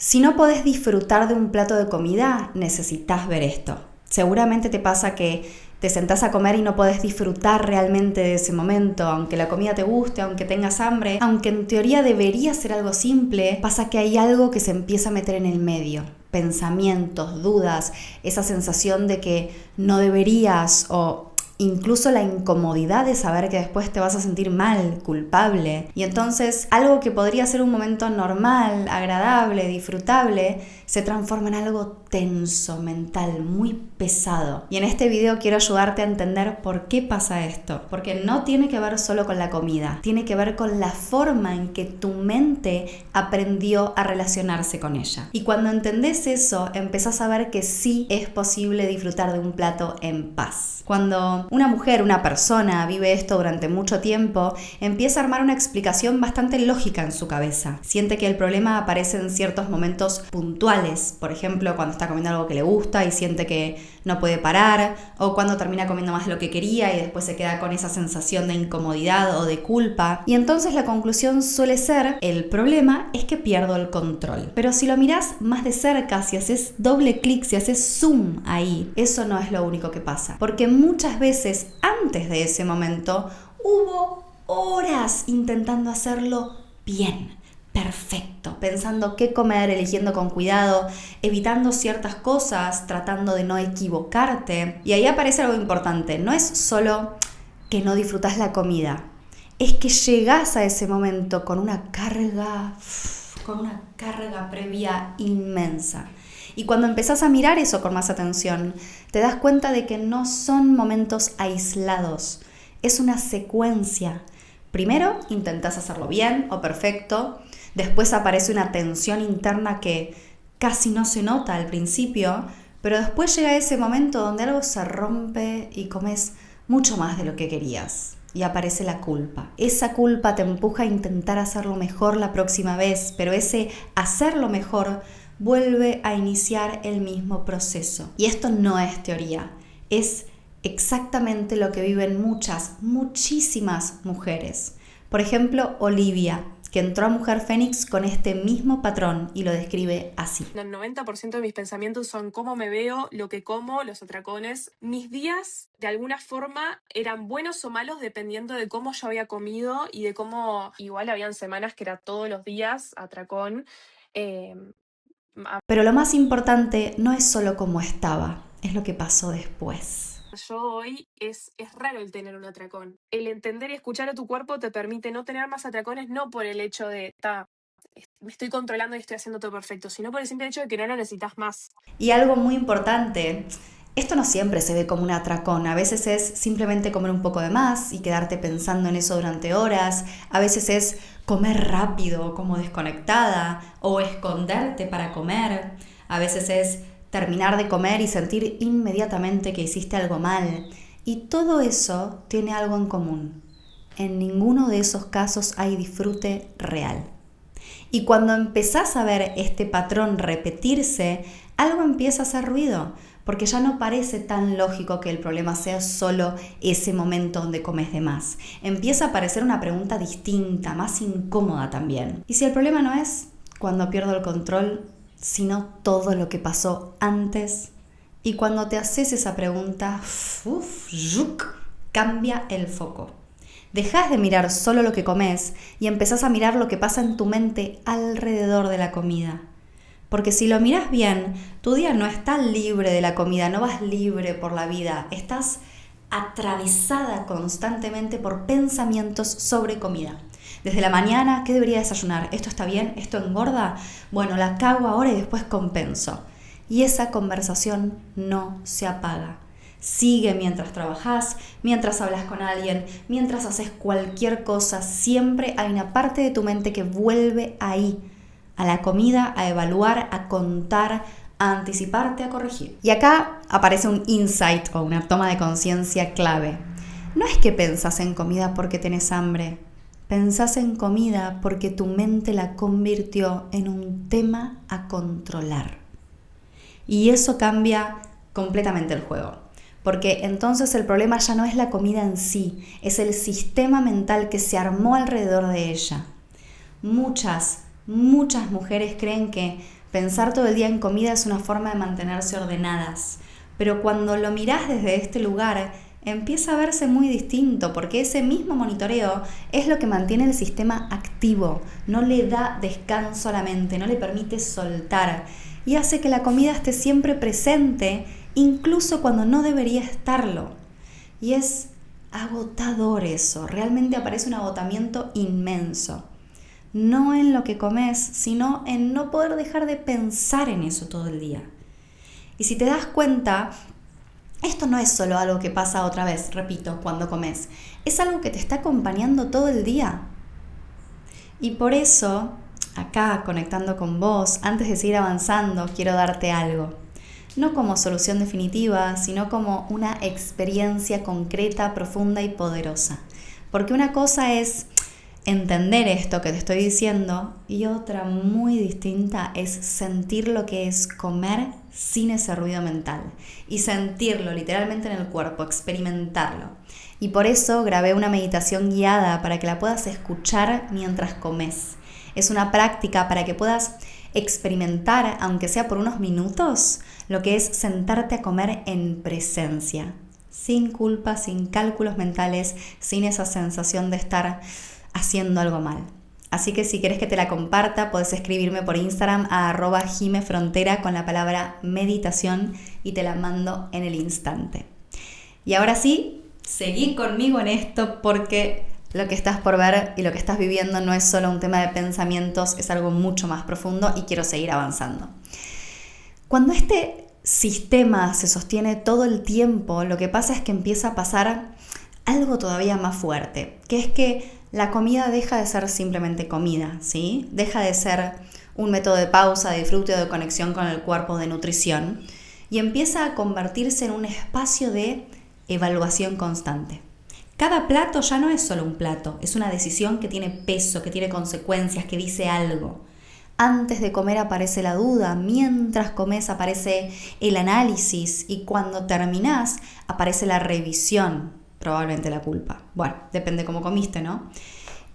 Si no podés disfrutar de un plato de comida, necesitas ver esto. Seguramente te pasa que te sentás a comer y no podés disfrutar realmente de ese momento, aunque la comida te guste, aunque tengas hambre, aunque en teoría debería ser algo simple, pasa que hay algo que se empieza a meter en el medio. Pensamientos, dudas, esa sensación de que no deberías o incluso la incomodidad de saber que después te vas a sentir mal, culpable. Y entonces algo que podría ser un momento normal, agradable, disfrutable, se transforma en algo tenso, mental, muy pesado. Y en este video quiero ayudarte a entender por qué pasa esto. Porque no tiene que ver solo con la comida, tiene que ver con la forma en que tu mente aprendió a relacionarse con ella. Y cuando entendés eso, empezás a ver que sí es posible disfrutar de un plato en paz. Cuando una mujer, una persona vive esto durante mucho tiempo, empieza a armar una explicación bastante lógica en su cabeza. Siente que el problema aparece en ciertos momentos puntuales, por ejemplo, cuando está comiendo algo que le gusta y siente que no puede parar, o cuando termina comiendo más de lo que quería y después se queda con esa sensación de incomodidad o de culpa. Y entonces la conclusión suele ser, el problema es que pierdo el control. Pero si lo mirás más de cerca, si haces doble clic, si haces zoom ahí, eso no es lo único que pasa. Porque muchas veces antes de ese momento hubo horas intentando hacerlo bien, perfecto, pensando qué comer, eligiendo con cuidado, evitando ciertas cosas, tratando de no equivocarte. Y ahí aparece algo importante, no es solo que no disfrutas la comida, es que llegás a ese momento con una carga previa inmensa. Y cuando empezás a mirar eso con más atención, te das cuenta de que no son momentos aislados, es una secuencia. Primero intentás hacerlo bien o perfecto, después aparece una tensión interna que casi no se nota al principio, pero después llega ese momento donde algo se rompe y comes mucho más de lo que querías. Y aparece la culpa. Esa culpa te empuja a intentar hacerlo mejor la próxima vez, pero ese hacerlo mejor vuelve a iniciar el mismo proceso. Y esto no es teoría, es exactamente lo que viven muchísimas mujeres. Por ejemplo, Olivia, que entró a Mujer Fénix con este mismo patrón y lo describe así. El 90% de mis pensamientos son cómo me veo, lo que como, los atracones. Mis días, de alguna forma, eran buenos o malos dependiendo de cómo yo había comido y de cómo, igual habían semanas que era todos los días atracón. Pero lo más importante no es solo cómo estaba, es lo que pasó después. Yo hoy es raro el tener un atracón. El entender y escuchar a tu cuerpo te permite no tener más atracones, no por el hecho de, me estoy controlando y estoy haciendo todo perfecto, sino por el simple hecho de que no lo necesitas más. Y algo muy importante, esto no siempre se ve como un atracón, a veces es simplemente comer un poco de más y quedarte pensando en eso durante horas, a veces es comer rápido, como desconectada, o esconderte para comer, a veces es terminar de comer y sentir inmediatamente que hiciste algo mal. Y todo eso tiene algo en común. En ninguno de esos casos hay disfrute real. Y cuando empezás a ver este patrón repetirse, algo empieza a hacer ruido, porque ya no parece tan lógico que el problema sea solo ese momento donde comes de más. Empieza a aparecer una pregunta distinta, más incómoda también. ¿Y si el problema no es cuando pierdo el control, sino todo lo que pasó antes? Y cuando te haces esa pregunta, cambia el foco. Dejás de mirar solo lo que comes y empezás a mirar lo que pasa en tu mente alrededor de la comida. Porque si lo miras bien, tu día no está libre de la comida, no vas libre por la vida, estás atravesada constantemente por pensamientos sobre comida. Desde la mañana, ¿qué debería desayunar? ¿Esto está bien? ¿Esto engorda? Bueno, la cago ahora y después compenso. Y esa conversación no se apaga. Sigue mientras trabajas, mientras hablas con alguien, mientras haces cualquier cosa, siempre hay una parte de tu mente que vuelve ahí, a la comida, a evaluar, a contar, a anticiparte, a corregir. Y acá aparece un insight o una toma de conciencia clave. No es que pensás en comida porque tenés hambre, pensás en comida porque tu mente la convirtió en un tema a controlar. Y eso cambia completamente el juego. Porque entonces el problema ya no es la comida en sí, es el sistema mental que se armó alrededor de ella. Muchas mujeres creen que Pensar todo el día en comida es una forma de mantenerse ordenadas, pero cuando lo mirás desde este lugar, empieza a verse muy distinto, porque ese mismo monitoreo es lo que mantiene el sistema activo, no le da descanso a la mente, no le permite soltar y hace que la comida esté siempre presente, incluso cuando no debería estarlo. Y es agotador eso, realmente aparece un agotamiento inmenso. No en lo que comes, sino en no poder dejar de pensar en eso todo el día. Y si te das cuenta, esto no es solo algo que pasa otra vez, repito, cuando comes. Es algo que te está acompañando todo el día. Y por eso, acá conectando con vos, antes de seguir avanzando, quiero darte algo. No como solución definitiva, sino como una experiencia concreta, profunda y poderosa. Porque una cosa es entender esto que te estoy diciendo y otra muy distinta es sentir lo que es comer sin ese ruido mental y sentirlo literalmente en el cuerpo, experimentarlo. Y por eso grabé una meditación guiada para que la puedas escuchar mientras comes. Es una práctica para que puedas experimentar, aunque sea por unos minutos, lo que es sentarte a comer en presencia, sin culpa, sin cálculos mentales, sin esa sensación de estar haciendo algo mal. Así que si querés que te la comparta, podés escribirme por Instagram a @jimefrontera con la palabra meditación y te la mando en el instante. Y ahora sí, seguí conmigo en esto porque lo que estás por ver y lo que estás viviendo no es solo un tema de pensamientos, es algo mucho más profundo y quiero seguir avanzando. Cuando este sistema se sostiene todo el tiempo, lo que pasa es que empieza a pasar algo todavía más fuerte, que es que la comida deja de ser simplemente comida, ¿sí? Deja de ser un método de pausa, de disfrute o de conexión con el cuerpo, de nutrición, y empieza a convertirse en un espacio de evaluación constante. Cada plato ya no es solo un plato, es una decisión que tiene peso, que tiene consecuencias, que dice algo. Antes de comer aparece la duda, mientras comes aparece el análisis y cuando terminás aparece la revisión. Probablemente la culpa. Bueno, depende cómo comiste, ¿no?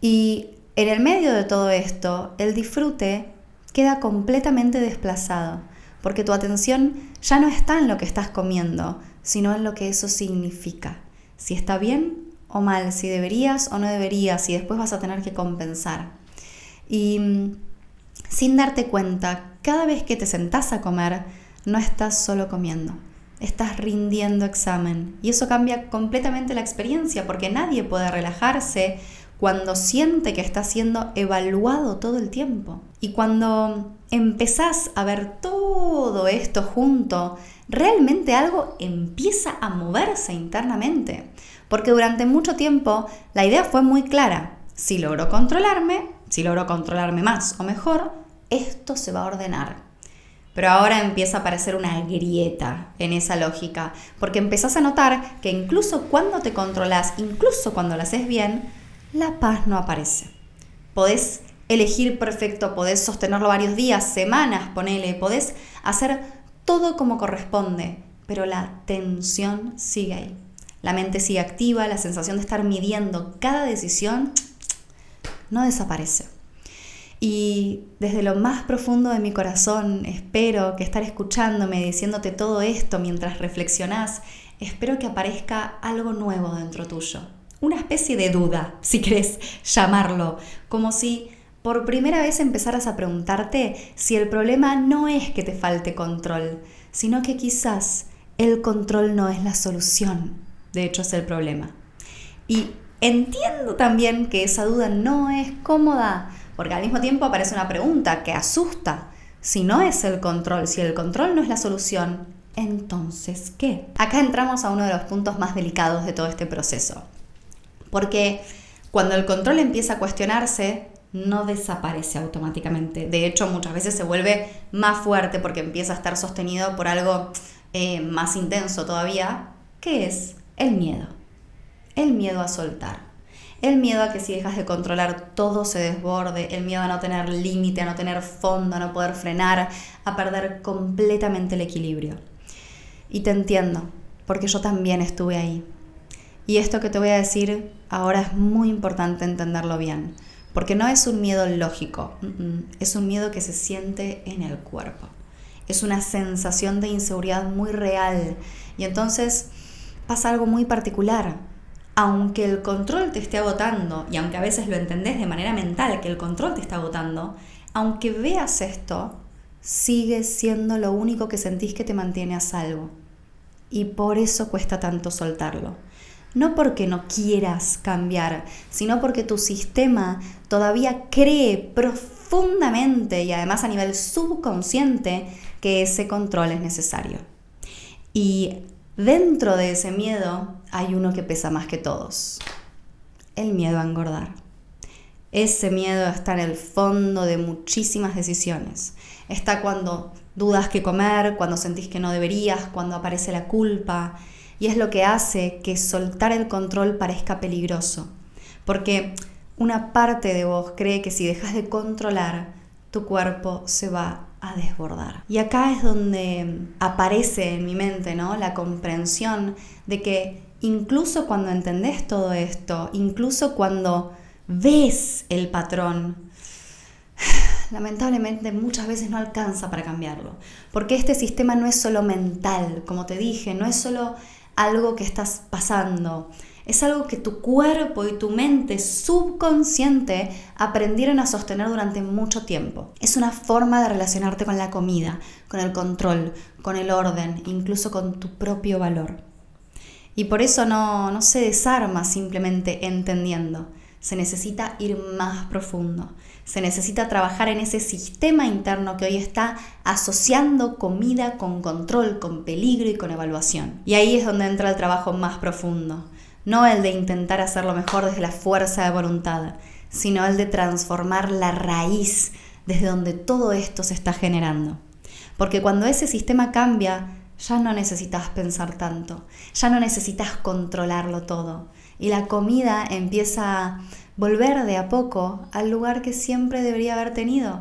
Y en el medio de todo esto, el disfrute queda completamente desplazado, porque tu atención ya no está en lo que estás comiendo, sino en lo que eso significa. Si está bien o mal, si deberías o no deberías, y después vas a tener que compensar. Y sin darte cuenta, cada vez que te sentás a comer, no estás solo comiendo. Estás rindiendo examen y eso cambia completamente la experiencia porque nadie puede relajarse cuando siente que está siendo evaluado todo el tiempo. Y cuando empezás a ver todo esto junto, realmente algo empieza a moverse internamente. Porque durante mucho tiempo la idea fue muy clara. Si logro controlarme más o mejor, esto se va a ordenar. Pero ahora empieza a aparecer una grieta en esa lógica, porque empezás a notar que incluso cuando te controlás, incluso cuando lo haces bien, la paz no aparece. Podés elegir perfecto, podés sostenerlo varios días, semanas, ponele, podés hacer todo como corresponde, pero la tensión sigue ahí. La mente sigue activa, la sensación de estar midiendo cada decisión no desaparece. Y desde lo más profundo de mi corazón espero que estar escuchándome, diciéndote todo esto mientras reflexionás, espero que aparezca algo nuevo dentro tuyo. Una especie de duda, si querés llamarlo, como si por primera vez empezaras a preguntarte si el problema no es que te falte control, sino que quizás el control no es la solución, de hecho es el problema. Y entiendo también que esa duda no es cómoda, porque al mismo tiempo aparece una pregunta que asusta. Si no es el control, si el control no es la solución, ¿entonces qué? Acá entramos a uno de los puntos más delicados de todo este proceso. Porque cuando el control empieza a cuestionarse, no desaparece automáticamente. De hecho, muchas veces se vuelve más fuerte porque empieza a estar sostenido por algo más intenso todavía, que es el miedo. El miedo a soltar. El miedo a que si dejas de controlar todo se desborde, el miedo a no tener límite, a no tener fondo, a no poder frenar, a perder completamente el equilibrio. Y te entiendo, porque yo también estuve ahí. Y esto que te voy a decir ahora es muy importante entenderlo bien, porque no es un miedo lógico, es un miedo que se siente en el cuerpo. Es una sensación de inseguridad muy real y entonces pasa algo muy particular. Aunque el control te esté agotando y aunque a veces lo entendés de manera mental que el control te está agotando, aunque veas esto, sigue siendo lo único que sentís que te mantiene a salvo. Y por eso cuesta tanto soltarlo. No porque no quieras cambiar, sino porque tu sistema todavía cree profundamente y además a nivel subconsciente que ese control es necesario. Y dentro de ese miedo hay uno que pesa más que todos: el miedo a engordar. Ese miedo está en el fondo de muchísimas decisiones. Está cuando dudas qué comer, cuando sentís que no deberías, cuando aparece la culpa. Y es lo que hace que soltar el control parezca peligroso. Porque una parte de vos cree que si dejas de controlar, tu cuerpo se va a desbordar. Y acá es donde aparece en mi mente, ¿no?, la comprensión de que incluso cuando entendés todo esto, incluso cuando ves el patrón, lamentablemente muchas veces no alcanza para cambiarlo. Porque este sistema no es solo mental, como te dije, no es solo algo que estás pasando. Es algo que tu cuerpo y tu mente subconsciente aprendieron a sostener durante mucho tiempo. Es una forma de relacionarte con la comida, con el control, con el orden, incluso con tu propio valor. Y por eso no se desarma simplemente entendiendo. Se necesita ir más profundo. Se necesita trabajar en ese sistema interno que hoy está asociando comida con control, con peligro y con evaluación. Y ahí es donde entra el trabajo más profundo. No el de intentar hacerlo mejor desde la fuerza de voluntad, sino el de transformar la raíz desde donde todo esto se está generando. Porque cuando ese sistema cambia, ya no necesitas pensar tanto, ya no necesitas controlarlo todo. Y la comida empieza a volver de a poco al lugar que siempre debería haber tenido.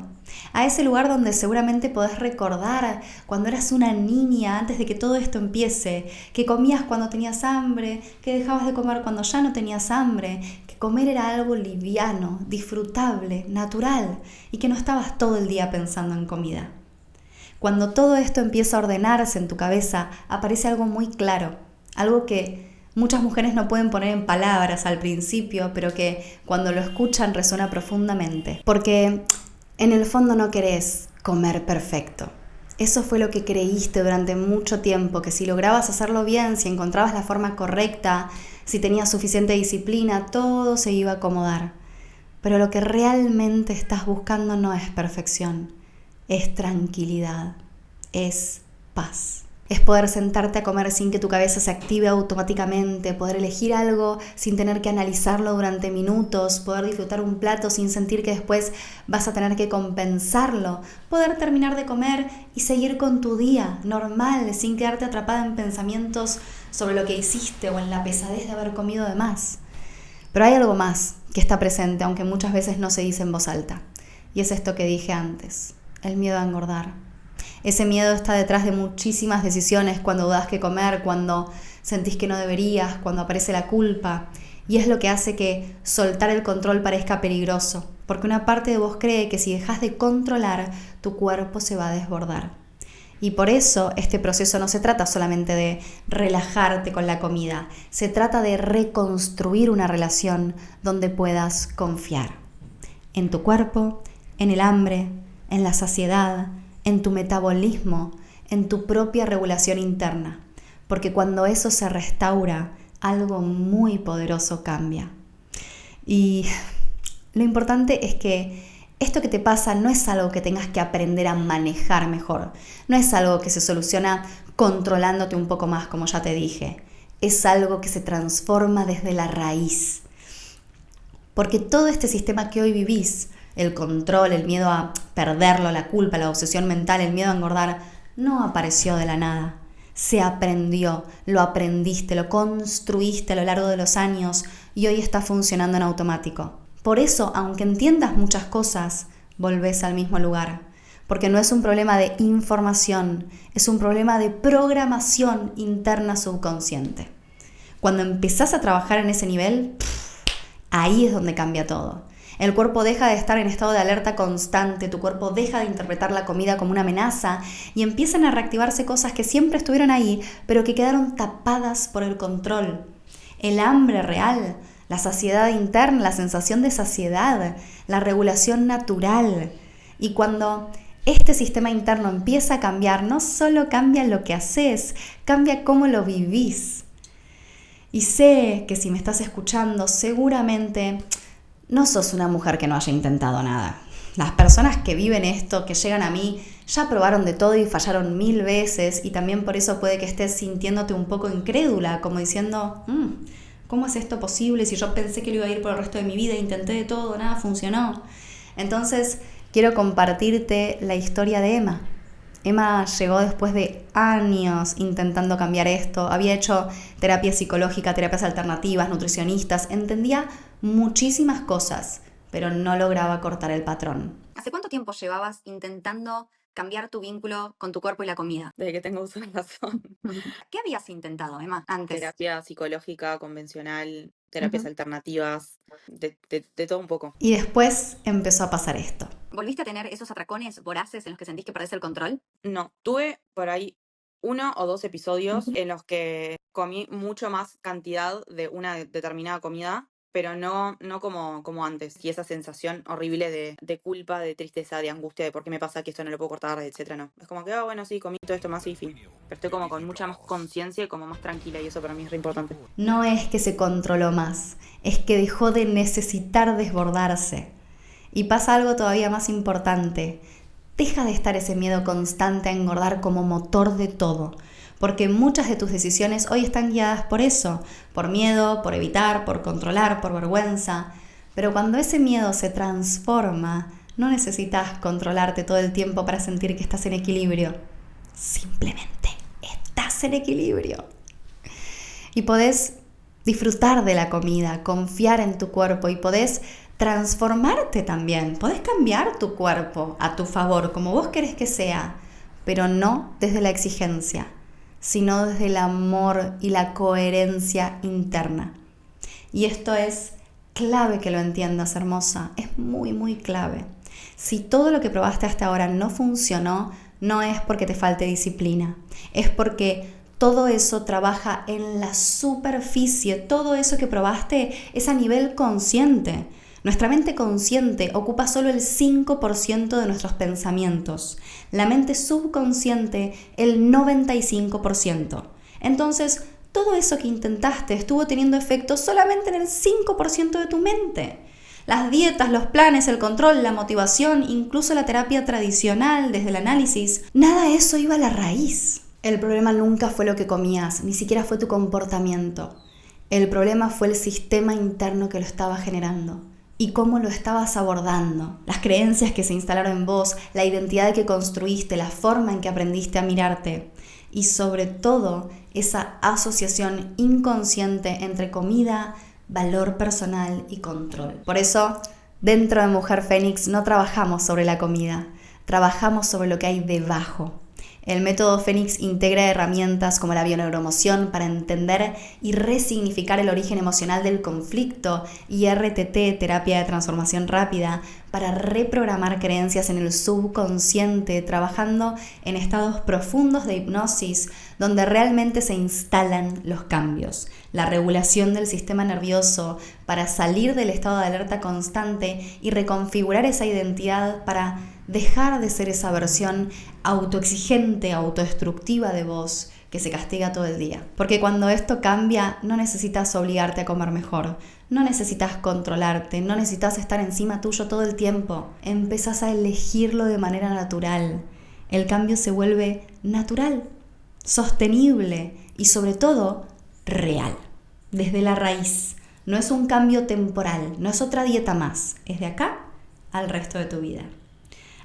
A ese lugar donde seguramente podés recordar cuando eras una niña antes de que todo esto empiece, que comías cuando tenías hambre, que dejabas de comer cuando ya no tenías hambre, que comer era algo liviano, disfrutable, natural y que no estabas todo el día pensando en comida. Cuando todo esto empieza a ordenarse en tu cabeza, aparece algo muy claro, algo que muchas mujeres no pueden poner en palabras al principio, pero que cuando lo escuchan resuena profundamente. Porque en el fondo no querés comer perfecto. Eso fue lo que creíste durante mucho tiempo, que si lograbas hacerlo bien, si encontrabas la forma correcta, si tenías suficiente disciplina, todo se iba a acomodar. Pero lo que realmente estás buscando no es perfección, es tranquilidad, es paz. Es poder sentarte a comer sin que tu cabeza se active automáticamente, poder elegir algo sin tener que analizarlo durante minutos, poder disfrutar un plato sin sentir que después vas a tener que compensarlo, poder terminar de comer y seguir con tu día normal, sin quedarte atrapada en pensamientos sobre lo que hiciste o en la pesadez de haber comido de más. Pero hay algo más que está presente, aunque muchas veces no se dice en voz alta, y es esto que dije antes, el miedo a engordar. Ese miedo está detrás de muchísimas decisiones, cuando dudas qué comer, cuando sentís que no deberías, cuando aparece la culpa. Y es lo que hace que soltar el control parezca peligroso, porque una parte de vos cree que si dejas de controlar, tu cuerpo se va a desbordar. Y por eso este proceso no se trata solamente de relajarte con la comida, se trata de reconstruir una relación donde puedas confiar en tu cuerpo, en el hambre, en la saciedad, en tu metabolismo, en tu propia regulación interna. Porque cuando eso se restaura, algo muy poderoso cambia. Y lo importante es que esto que te pasa no es algo que tengas que aprender a manejar mejor. No es algo que se soluciona controlándote un poco más, como ya te dije. Es algo que se transforma desde la raíz. Porque todo este sistema que hoy vivís, el control, el miedo a perderlo, la culpa, la obsesión mental, el miedo a engordar, no apareció de la nada. Se aprendió, lo aprendiste, lo construiste a lo largo de los años y hoy está funcionando en automático. Por eso, aunque entiendas muchas cosas, volvés al mismo lugar. Porque no es un problema de información, es un problema de programación interna subconsciente. Cuando empezás a trabajar en ese nivel, ahí es donde cambia todo. El cuerpo deja de estar en estado de alerta constante, tu cuerpo deja de interpretar la comida como una amenaza y empiezan a reactivarse cosas que siempre estuvieron ahí, pero que quedaron tapadas por el control. El hambre real, la saciedad interna, la sensación de saciedad, la regulación natural. Y cuando este sistema interno empieza a cambiar, no solo cambia lo que haces, cambia cómo lo vivís. Y sé que si me estás escuchando, seguramente no sos una mujer que no haya intentado nada. Las personas que viven esto, que llegan a mí, ya probaron de todo y fallaron 1000 veces, y también por eso puede que estés sintiéndote un poco incrédula, como diciendo, ¿cómo es esto posible? Si yo pensé que lo iba a ir por el resto de mi vida, intenté de todo, nada funcionó. Entonces, quiero compartirte la historia de Emma. Emma llegó después de años intentando cambiar esto. Había hecho terapia psicológica, terapias alternativas, nutricionistas. Entendía muchísimas cosas, pero no lograba cortar el patrón. ¿Hace cuánto tiempo llevabas intentando cambiar tu vínculo con tu cuerpo y la comida? Desde que tengo uso de razón. ¿Qué habías intentado, Emma, antes? Terapia psicológica, convencional, terapias alternativas, de todo un poco. Y después empezó a pasar esto. ¿Volviste a tener esos atracones voraces en los que sentís que perdés el control? No, tuve por ahí 1 o 2 episodios en los que comí mucho más cantidad de una determinada comida, pero no como antes. Y esa sensación horrible de culpa, de tristeza, de angustia, de por qué me pasa que esto no lo puedo cortar, etcétera, no. Es como que, bueno, sí, comí todo esto más y fin. Pero estoy como con mucha más conciencia y como más tranquila, y eso para mí es re importante. No es que se controló más, es que dejó de necesitar desbordarse. Y pasa algo todavía más importante. Deja de estar ese miedo constante a engordar como motor de todo, porque muchas de tus decisiones hoy están guiadas por eso, por miedo, por evitar, por controlar, por vergüenza. Pero cuando ese miedo se transforma, no necesitas controlarte todo el tiempo para sentir que estás en equilibrio. Simplemente estás en equilibrio. Y podés disfrutar de la comida, confiar en tu cuerpo y podés transformarte también. Podés cambiar tu cuerpo a tu favor, como vos querés que sea, pero no desde la exigencia, sino desde el amor y la coherencia interna. Y esto es clave que lo entiendas, hermosa. Es muy, muy clave. Si todo lo que probaste hasta ahora no funcionó, no es porque te falte disciplina, es porque todo eso trabaja en la superficie, todo eso que probaste es a nivel consciente. Nuestra mente consciente ocupa solo el 5% de nuestros pensamientos, la mente subconsciente el 95%. Entonces, todo eso que intentaste estuvo teniendo efecto solamente en el 5% de tu mente. Las dietas, los planes, el control, la motivación, incluso la terapia tradicional desde el análisis, nada de eso iba a la raíz. El problema nunca fue lo que comías, ni siquiera fue tu comportamiento. El problema fue el sistema interno que lo estaba generando y cómo lo estabas abordando. Las creencias que se instalaron en vos, la identidad que construiste, la forma en que aprendiste a mirarte y sobre todo esa asociación inconsciente entre comida, valor personal y control. Por eso, dentro de Mujer Fénix no trabajamos sobre la comida, trabajamos sobre lo que hay debajo. El método Fénix integra herramientas como la bioneuroemoción para entender y resignificar el origen emocional del conflicto y RTT, terapia de transformación rápida, para reprogramar creencias en el subconsciente, trabajando en estados profundos de hipnosis donde realmente se instalan los cambios. La regulación del sistema nervioso para salir del estado de alerta constante y reconfigurar esa identidad para dejar de ser esa versión autoexigente, autodestructiva de vos que se castiga todo el día. Porque cuando esto cambia, no necesitas obligarte a comer mejor, no necesitas controlarte, no necesitas estar encima tuyo todo el tiempo. Empezás a elegirlo de manera natural. El cambio se vuelve natural, sostenible y sobre todo real, desde la raíz. No es un cambio temporal, no es otra dieta más, es de acá al resto de tu vida.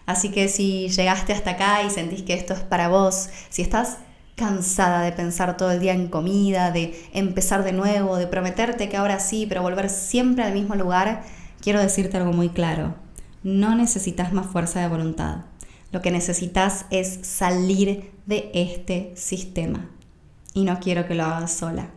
Así que si llegaste hasta acá y sentís que esto es para vos, si estás cansada de pensar todo el día en comida, de empezar de nuevo, de prometerte que ahora sí, pero volver siempre al mismo lugar, quiero decirte algo muy claro. No necesitas más fuerza de voluntad. Lo que necesitas es salir de este sistema. Y no quiero que lo hagas sola.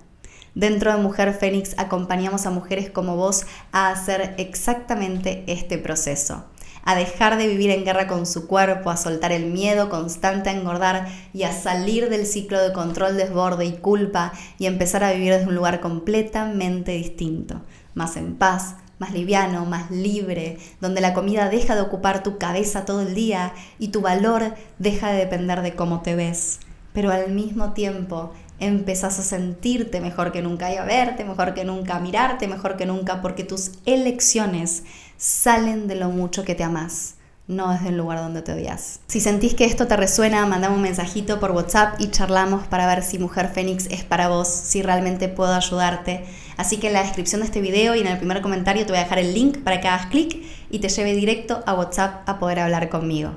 Dentro de Mujer Fénix acompañamos a mujeres como vos a hacer exactamente este proceso, a dejar de vivir en guerra con su cuerpo, a soltar el miedo constante a engordar y a salir del ciclo de control, desborde y culpa y empezar a vivir desde un lugar completamente distinto, más en paz, más liviano, más libre, donde la comida deja de ocupar tu cabeza todo el día y tu valor deja de depender de cómo te ves. Pero al mismo tiempo empezás a sentirte mejor que nunca y a verte mejor que nunca, a mirarte mejor que nunca, porque tus elecciones salen de lo mucho que te amás, no desde el lugar donde te odias. Si sentís que esto te resuena, mandame un mensajito por WhatsApp y charlamos para ver si Mujer Fénix es para vos, si realmente puedo ayudarte. Así que en la descripción de este video y en el primer comentario te voy a dejar el link para que hagas clic y te lleve directo a WhatsApp a poder hablar conmigo.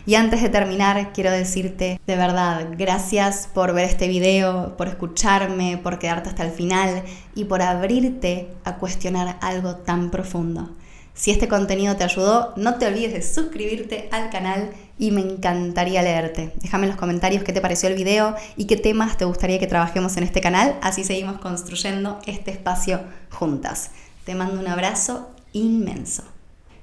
Y antes de terminar, quiero decirte de verdad, gracias por ver este video, por escucharme, por quedarte hasta el final y por abrirte a cuestionar algo tan profundo. Si este contenido te ayudó, no te olvides de suscribirte al canal y me encantaría leerte. Déjame en los comentarios qué te pareció el video y qué temas te gustaría que trabajemos en este canal, así seguimos construyendo este espacio juntas. Te mando un abrazo inmenso.